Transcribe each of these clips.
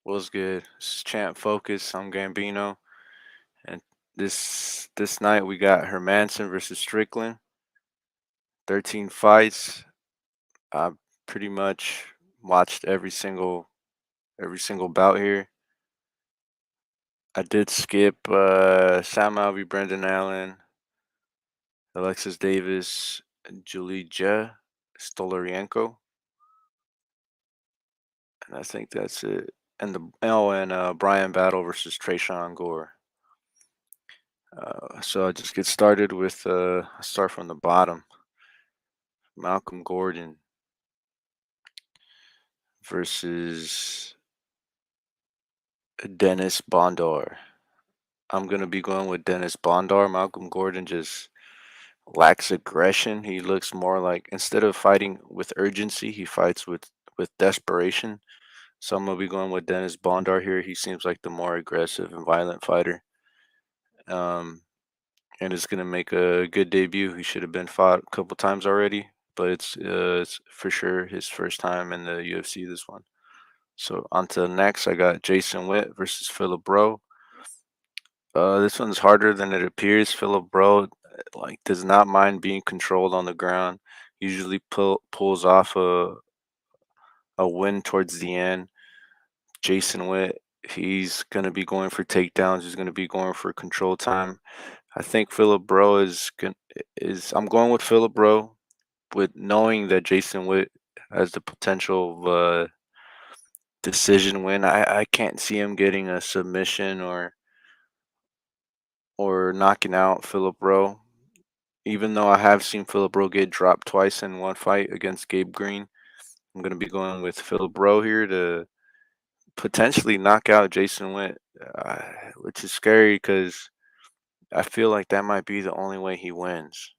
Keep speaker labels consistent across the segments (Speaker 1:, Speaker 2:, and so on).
Speaker 1: What's good? This is Champ Focus. I'm Gambino, and this night we got Hermansson versus Strickland. 13 fights. I pretty much watched every single bout here. I did skip Sam Alvey, Brendan Allen, Alexis Davis, Julija Stolarienko, and I think that's it. And Brian Battle versus Trayshawn Gore. So I just get started with I start from the bottom. Malcolm Gordon versus Dennis Bondar. I'm gonna be going with Dennis Bondar. Malcolm Gordon just lacks aggression. He looks more like instead of fighting with urgency, he fights with desperation. So I'm gonna be going with Dennis Bondar here. He seems like the more aggressive and violent fighter. Um, and is gonna make a good debut. He should have been fought a couple times already, but it's for sure his first time in the UFC. This one. So on to the next, I got Jason Witt versus Philip Bro. This one's harder than it appears. Philip Bro like does not mind being controlled on the ground. Usually pulls off a win towards the end. Jason Witt, he's gonna be going for takedowns. He's gonna be going for control time. I think Philip Bro is. I'm going with Philip Bro with knowing that Jason Witt has the potential of decision win. I can't see him getting a submission or knocking out Philip Rowe. Even though I have seen Philip Rowe get dropped twice in one fight against Gabe Green, I'm gonna be going with Philip Rowe here to potentially knock out Jason Witt, which is scary because I feel like that might be the only way he wins.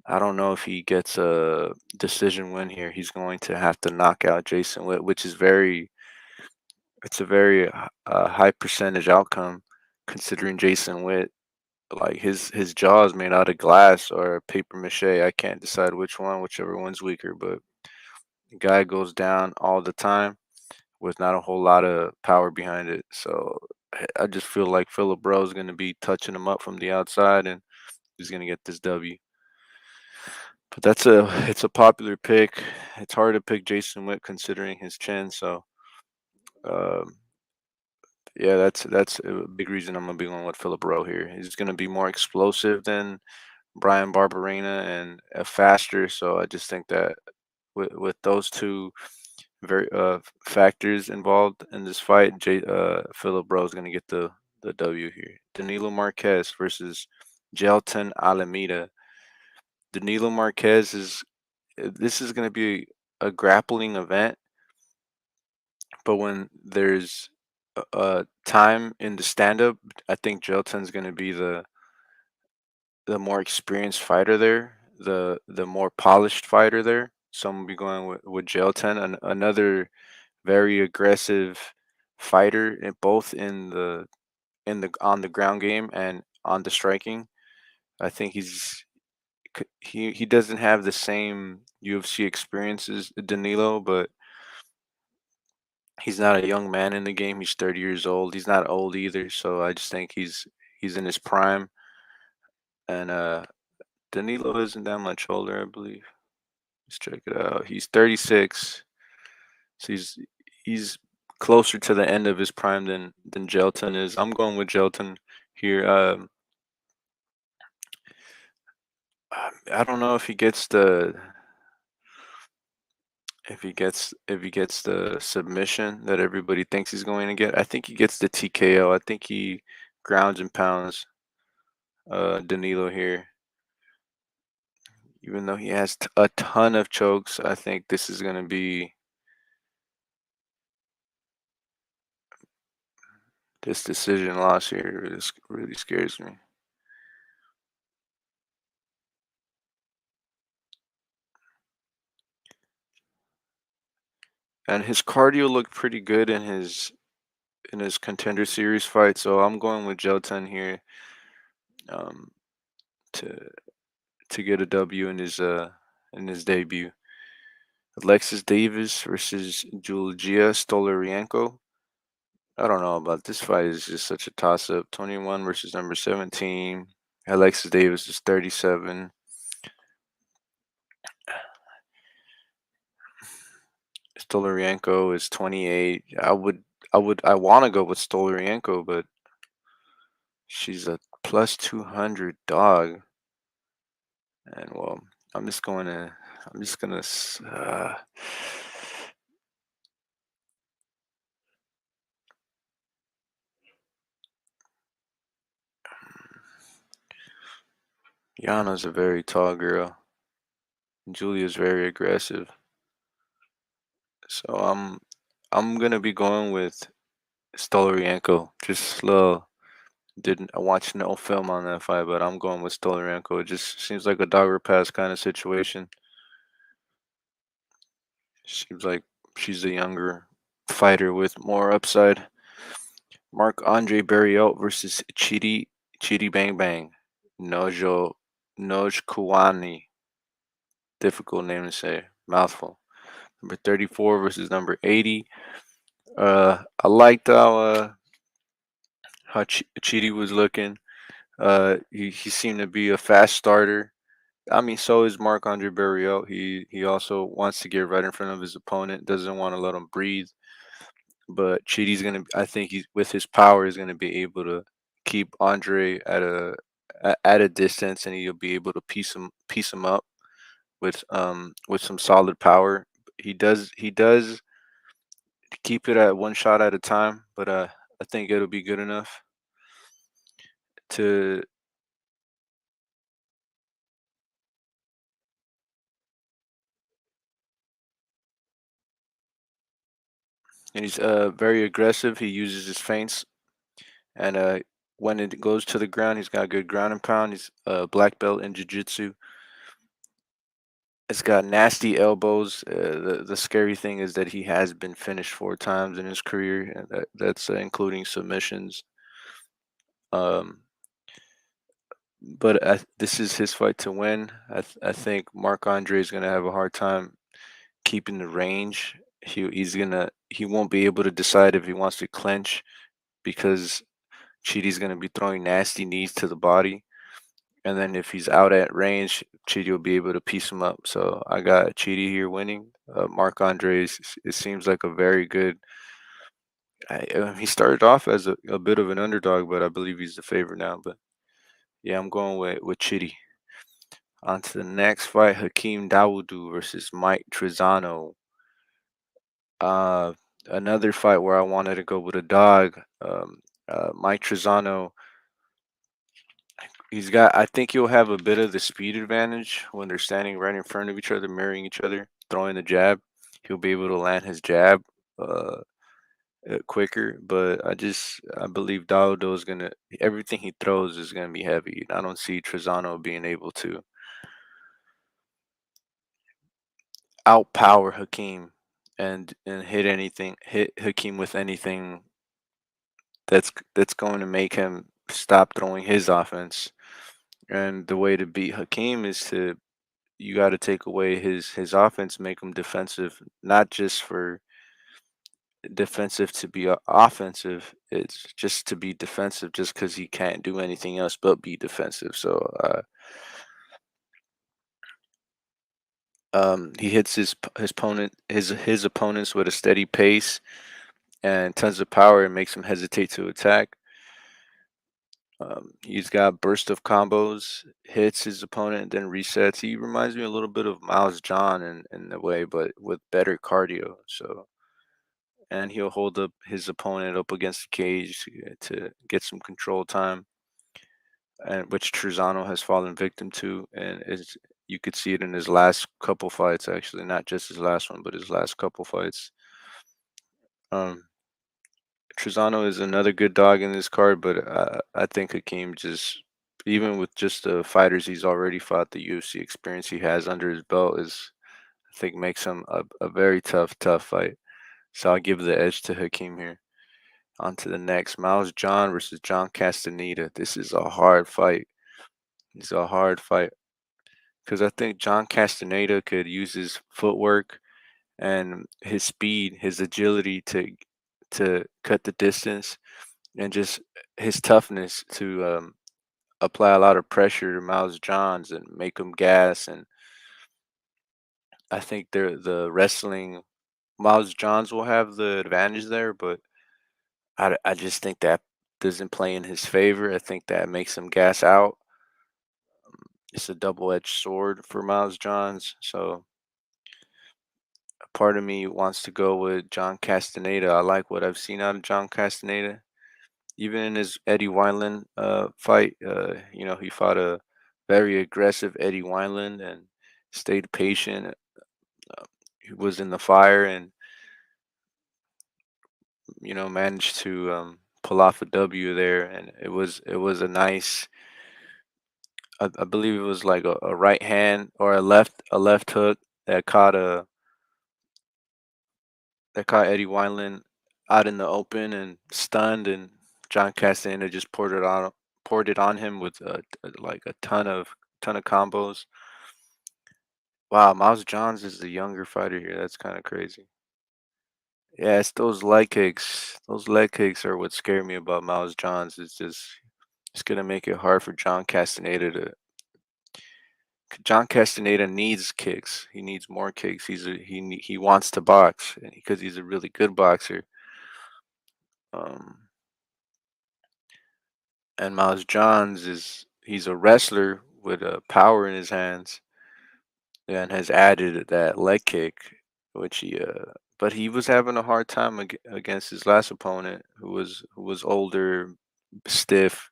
Speaker 1: I don't know if he gets a decision win here. He's going to have to knock out Jason Witt, which is it's a very high percentage outcome considering Jason Witt. Like his jaw is made out of glass or paper mache. I can't decide which one, whichever one's weaker. But the guy goes down all the time with not a whole lot of power behind it. So I just feel like Philip Bro is going to be touching him up from the outside, and he's going to get this W. But it's a popular pick. It's hard to pick Jason Witt considering his chin. So um, yeah, that's a big reason I'm gonna be going with Philip Bro here. He's gonna be more explosive than Brian Barberena and faster. So I just think that with those two very factors involved in this fight, Philip Bro is gonna get the W here. Danilo Marquez versus Gelton Alameda. Danilo Marquez is this is gonna be a grappling event, but when there's time in the stand up, I think Gelton's gonna be the more experienced fighter there, the more polished fighter there. So I'm gonna be going with Gelton, another very aggressive fighter, in both in the on the ground game and on the striking. I think he doesn't have the same UFC experience as Danilo, but he's not a young man in the game. He's 30 years old. He's not old either. So I just think he's in his prime, and Danilo isn't that much older, I believe. Let's check it out. He's 36, so he's closer to the end of his prime than Gelton is. I'm going with Gelton here. I don't know if he gets the submission that everybody thinks he's going to get. I think he gets the TKO. I think he grounds and pounds Danilo here. Even though he has a ton of chokes, I think this is going to be this decision loss here. Really scares me. And his cardio looked pretty good in his contender series fight, so I'm going with Gelton here um, to get a W in his debut. Alexis Davis versus Julija Stolarienko. I don't know about this fight. Is just such a toss up. 21 versus number 17. Alexis Davis is 37. Stolorienko is 28. I want to go with Stolorienko, but she's a plus 200 dog. And well, I'm just going to, I'm just going to, Yana's a very tall girl. Julia's very aggressive. So I'm gonna be going with Stolorienko. Just little didn't I watched no film on that fight, but I'm going with Stolorienko. It just seems like a dogger pass kind of situation. Seems like she's a younger fighter with more upside. Mark Andre Barriot versus Chidi Bang Bang. Nojo Noj Kuwani. Difficult name to say. Mouthful. Number 34 versus number 80. I liked how Chidi was looking. He seemed to be a fast starter. I mean, so is Marc Andre Barriot. He also wants to get right in front of his opponent. Doesn't want to let him breathe. But Chidi's gonna. I think he's with his power is gonna be able to keep Andre at a distance, and he'll be able to piece him up with some solid power. He does keep it at one shot at a time, but I think it'll be good enough to. And he's very aggressive. He uses his feints, and when it goes to the ground, he's got good ground and pound. He's a black belt in jiu-jitsu. It's got nasty elbows. The scary thing is that he has been finished 4 times in his career, and that's including submissions. Um, but this is his fight to win. I think Marc Andre is gonna have a hard time keeping the range. He won't be able to decide if he wants to clinch because Chidi's gonna be throwing nasty knees to the body. And then if he's out at range, Chidi will be able to piece him up. So I got Chidi here winning. Marc Andre, it seems like a very good. He started off as a bit of an underdog, but I believe he's the favorite now. But yeah, I'm going with Chidi. On to the next fight, Hakeem Dawodu versus Mike Trizano. Uh, Another fight where I wanted to go with a dog. Mike Trizano, I think he'll have a bit of the speed advantage when they're standing right in front of each other, mirroring each other, throwing the jab. He'll be able to land his jab uh, quicker. But I believe Daldo is gonna everything he throws is gonna be heavy. I don't see Trezano being able to outpower Hakeem and hit Hakeem with anything that's going to make him stop throwing his offense. And the way to beat Hakeem is to you got to take away his offense, make him defensive, not just for defensive to be offensive. It's just to be defensive, just because he can't do anything else but be defensive. So he hits his opponents with a steady pace and tons of power, and makes him hesitate to attack. He's got burst of combos, hits his opponent, and then resets. He reminds me a little bit of Miles John in a way, but with better cardio. So, and he'll hold up his opponent up against the cage to get some control time, and which Truzano has fallen victim to, and is you could see it in his last couple fights, actually, not just his last one, but his last couple fights. Um, Trezano is another good dog in this card, but I think Hakeem just, even with just the fighters he's already fought, the UFC experience he has under his belt I think, makes him a very tough fight. So I'll give the edge to Hakeem here. On to the next, Miles John versus John Castaneda. This is a hard fight. It's a hard fight because I think John Castaneda could use his footwork and his speed, his agility to cut the distance, and just his toughness to apply a lot of pressure to Miles Johns and make him gas. And I think the wrestling Miles Johns will have the advantage there, but I just think that doesn't play in his favor. I think that makes him gas out. It's a double-edged sword for Miles Johns. So a part of me wants to go with John Castaneda. I like what I've seen out of John Castaneda. Even in his Eddie Wineland fight, he fought a very aggressive Eddie Wineland and stayed patient. He was in the fire and managed to pull off a W there, and it was a nice. I believe it was like a right hand or a left hook that caught a that caught Eddie Wineland out in the open and stunned, and John Castaneda just poured it on him with like a ton of combos. Wow, Miles Johns is the younger fighter here. That's kind of crazy. Yeah, it's those leg kicks. Those leg kicks are what scare me about Miles Johns. It's gonna make it hard for John Castaneda to. John Castaneda needs kicks. He needs more kicks. He wants to box because he's a really good boxer. Um, and Miles Johns he's a wrestler with power in his hands and has added that leg kick, which but he was having a hard time against his last opponent, who was older, stiff,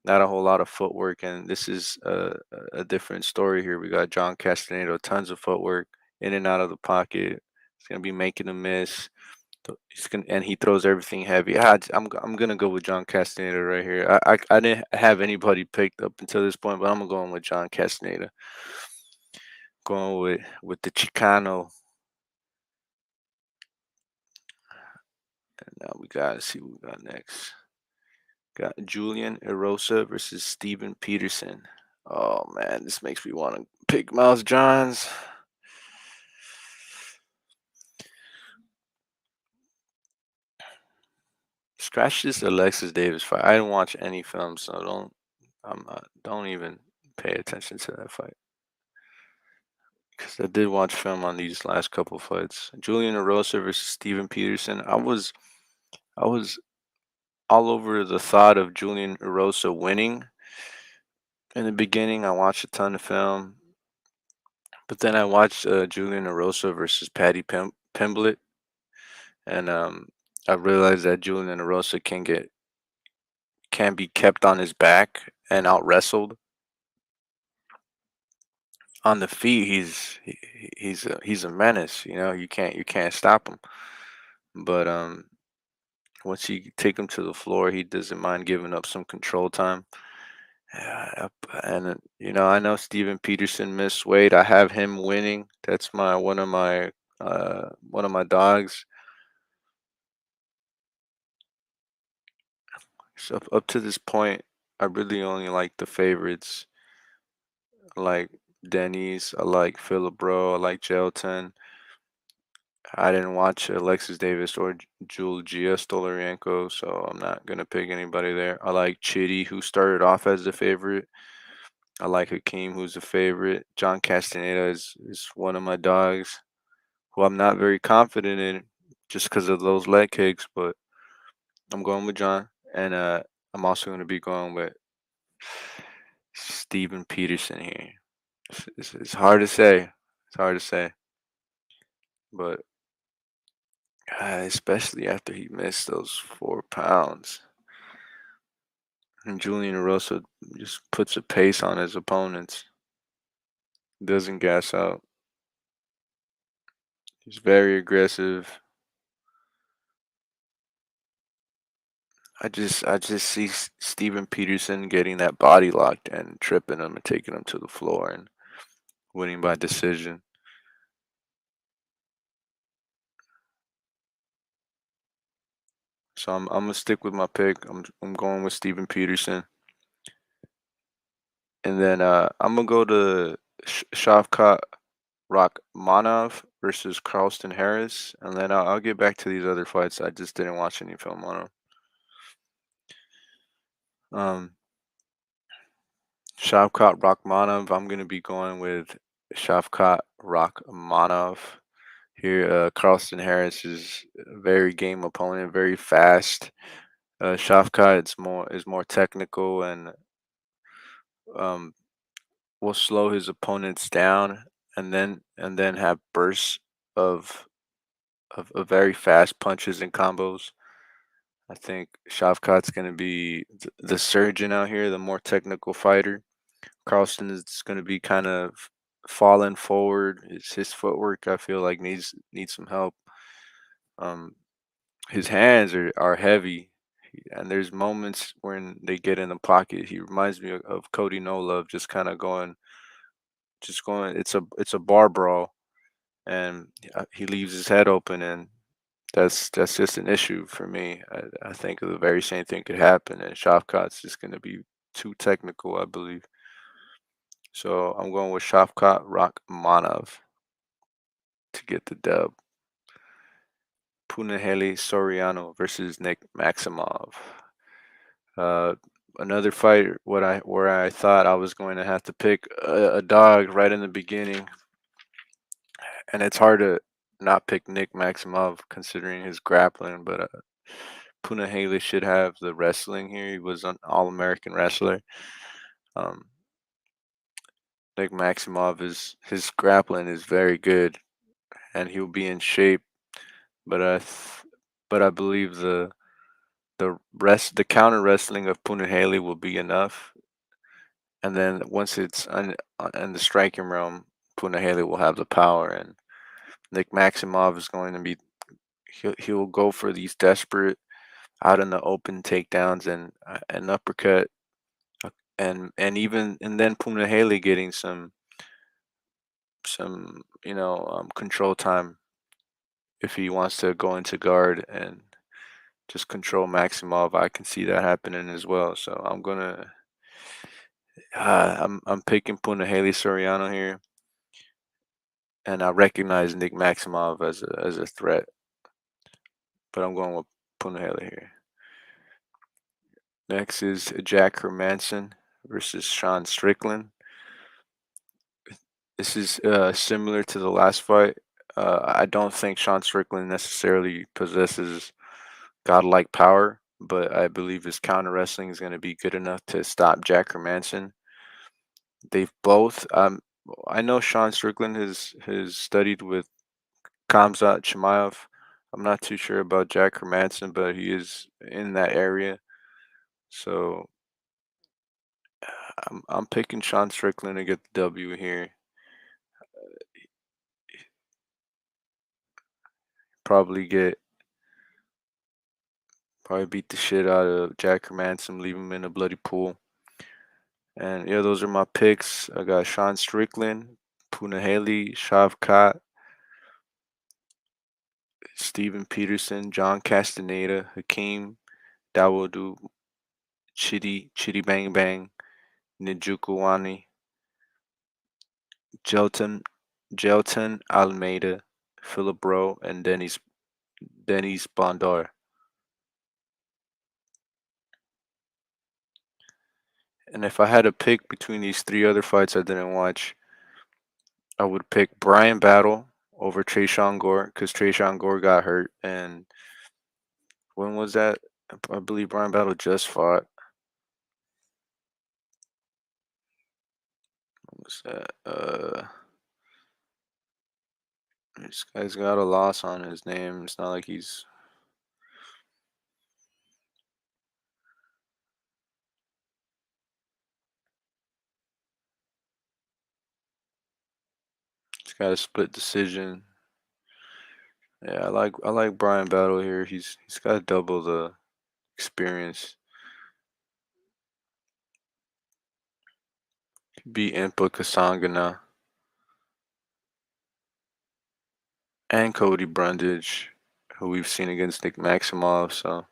Speaker 1: not a whole lot of footwork, and this is a different story here. We got John Castaneda, tons of footwork, in and out of the pocket. He's gonna be making a miss. And he throws everything heavy. I'm gonna go with John Castaneda right here. I didn't have anybody picked up until this point, but I'm going with John Castaneda. Going with the Chicano. And now we gotta see what we got next. Got Julian Erosa versus Steven Peterson. Oh man, this makes me want to pick Miles Johns. Scratch this Alexis Davis fight. I didn't watch any films, so don't even pay attention to that fight. Because I did watch film on these last couple fights. Julian Erosa versus Steven Peterson. I was all over the thought of Julian Erosa winning in the beginning. I watched a ton of film, but then I watched Julian Erosa versus Paddy Pimblett, and I realized that Julian Erosa can be kept on his back and out wrestled. On the feet, he's a menace. You can't stop him. But once you take him to the floor, he doesn't mind giving up some control time. And I know Steven Peterson missed weight. I have him winning. That's my one of my dogs. So up to this point, I really only like the favorites. I like Denny's. I like Philip Bro. I like Gelton. I didn't watch Alexis Davis or Julgia Stolarenko, so I'm not gonna pick anybody there. I like Chitty, who started off as the favorite. I like Hakeem, who's a favorite. John Castaneda is one of my dogs, who I'm not very confident in, just because of those leg kicks. But I'm going with John, and I'm also going to be going with Steven Peterson here. It's hard to say. It's hard to say, but especially after he missed those 4 pounds. And Julian Erosa just puts a pace on his opponents. Doesn't gas out. He's very aggressive. I just see Steven Peterson getting that body locked and tripping him and taking him to the floor and winning by decision. So I'm gonna stick with my pick. I'm going with Steven Peterson, and then I'm gonna go to Shavkat Rachmanov versus Carlston Harris, and then I'll get back to these other fights. I just didn't watch any film on them. Shavkat Rachmanov. I'm gonna be going with Shavkat Rachmanov here. Carlston Harris is a very game opponent, very fast. Shavkat is more technical and um, will slow his opponents down, and then have bursts of of very fast punches and combos. I think Shavkat's going to be the surgeon out here, the more technical fighter. Carlston is going to be kind of falling forward. His footwork, I feel like, needs some help. Um, his hands are heavy, and there's moments when they get in the pocket. He reminds me of Cody No Love, just going. It's a bar brawl, and he leaves his head open, and that's just an issue for me. I think the very same thing could happen, and Shavkat's just going to be too technical, I believe. So I'm going with Shavkat Rachmanov to get the dub. Punahele Soriano versus Nick Maximov. Uh, Another fight where I thought I was going to have to pick a dog right in the beginning, and it's hard to not pick Nick Maximov considering his grappling, but Punahele should have the wrestling here. He was an All-American wrestler. Um, Nick Maximov is his grappling is very good, and he'll be in shape. But but I believe the counter wrestling of Punahele will be enough, and then once it's in the striking realm, Punahele will have the power, and Nick Maximov is going to be he'll go for these desperate out in the open takedowns and an uppercut, and then Punahele getting some control time if he wants to go into guard and just control Maximov. I can see that happening as well. So I'm picking Punahele Soriano here, and I recognize Nick Maximov as a threat, but I'm going with Punahele here. Next is Jack Hermansson versus Sean Strickland. This is similar to the last fight. I don't think Sean Strickland necessarily possesses godlike power, but I believe his counter wrestling is going to be good enough to stop Jack Hermansson. They've both. I know Sean Strickland has studied with Kamzat Chimaev. I'm not too sure about Jack Hermansson, but he is in that area. So I'm picking Sean Strickland to get the W here. Probably get Probably beat the shit out of Jack Hermansson, leave him in a bloody pool. And yeah, those are my picks. I got Sean Strickland, Punahele, Shavkat, Steven Peterson, John Castaneda, Hakeem Dawodu, Chitty Bang Bang, Nijukuwani, Jelton Jelton Almeida, Philip Rowe, and Dennis Bondar. And if I had to pick between these three other fights I didn't watch, I would pick Brian Battle over Trayshawn Gore because Trayshawn Gore got hurt. And when was that? I believe Brian Battle just fought. What was that? This guy's got a loss on his name. It's not like he's. He's got a split decision. Yeah, I like Brian Battle here. He's got double the experience. He beat Impa Kasangana and Cody Brundage, who we've seen against Nick Maximov. So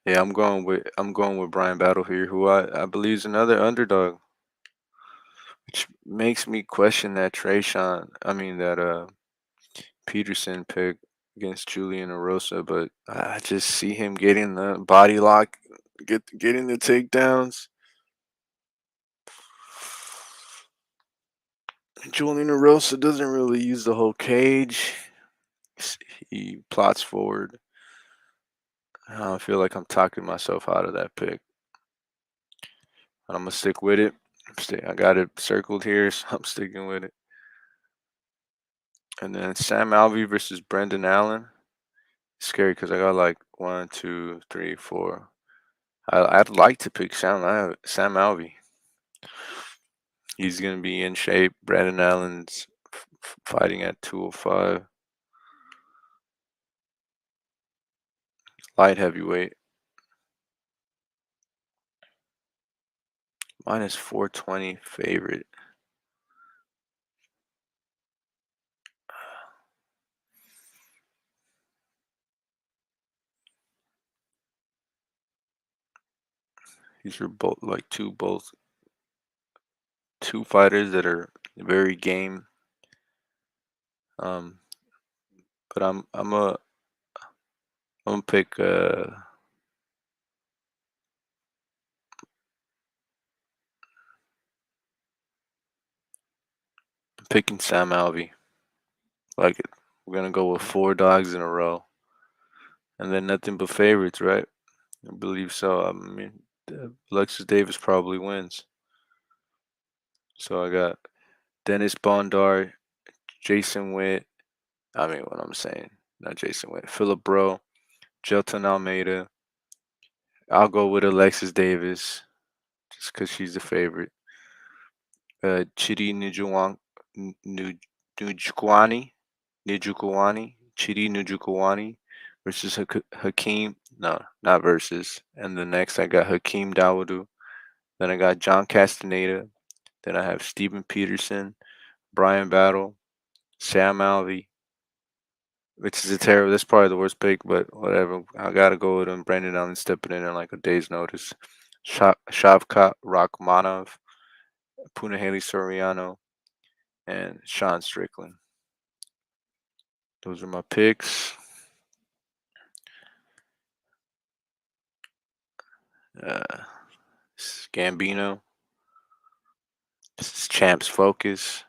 Speaker 1: yeah, I'm going with Brian Battle here, who I believe is another underdog. which makes me question that that Peterson pick against Julian Erosa, but I just see him getting the body lock, getting the takedowns. Julian Erosa doesn't really use the whole cage. He plots forward. I feel like I'm talking myself out of that pick. I'm gonna stick with it. I got it circled here, so I'm sticking with it. And then Sam Alvey versus Brendan Allen. Scary because I got like one, two, three, four. I'd like to pick Sam Alvey. He's gonna be in shape. Brendan Allen's fighting at 205, light heavyweight, minus 420 favorite. These are both two fighters that are very game. Um, but I'm gonna pick I'm picking Sam Alvey. Like it. We're gonna go with four dogs in a row, and then nothing but favorites, right? I believe so. I mean, Alexis Davis probably wins. So I got Dennis Bondar, Jason Witt. I mean, what I'm saying, not Jason Witt. Philip Bro, Jelton Almeida. I'll go with Alexis Davis just because she's the favorite. Chidi Nujkwani, Chidi Nujkwani versus Hakeem. No, not versus. And the next I got Hakeem Dawoodu. Then I got John Castaneda. Then I have Steven Peterson, Brian Battle, Sam Alvey, which is a terrible. That's probably the worst pick, but whatever. I gotta go with him. Brandon Allen stepping in like a day's notice. Shavkat Rakhmonov, Punahele Soriano, and Sean Strickland. Those are my picks. Uh, this is Gambino. This is Champ Focus.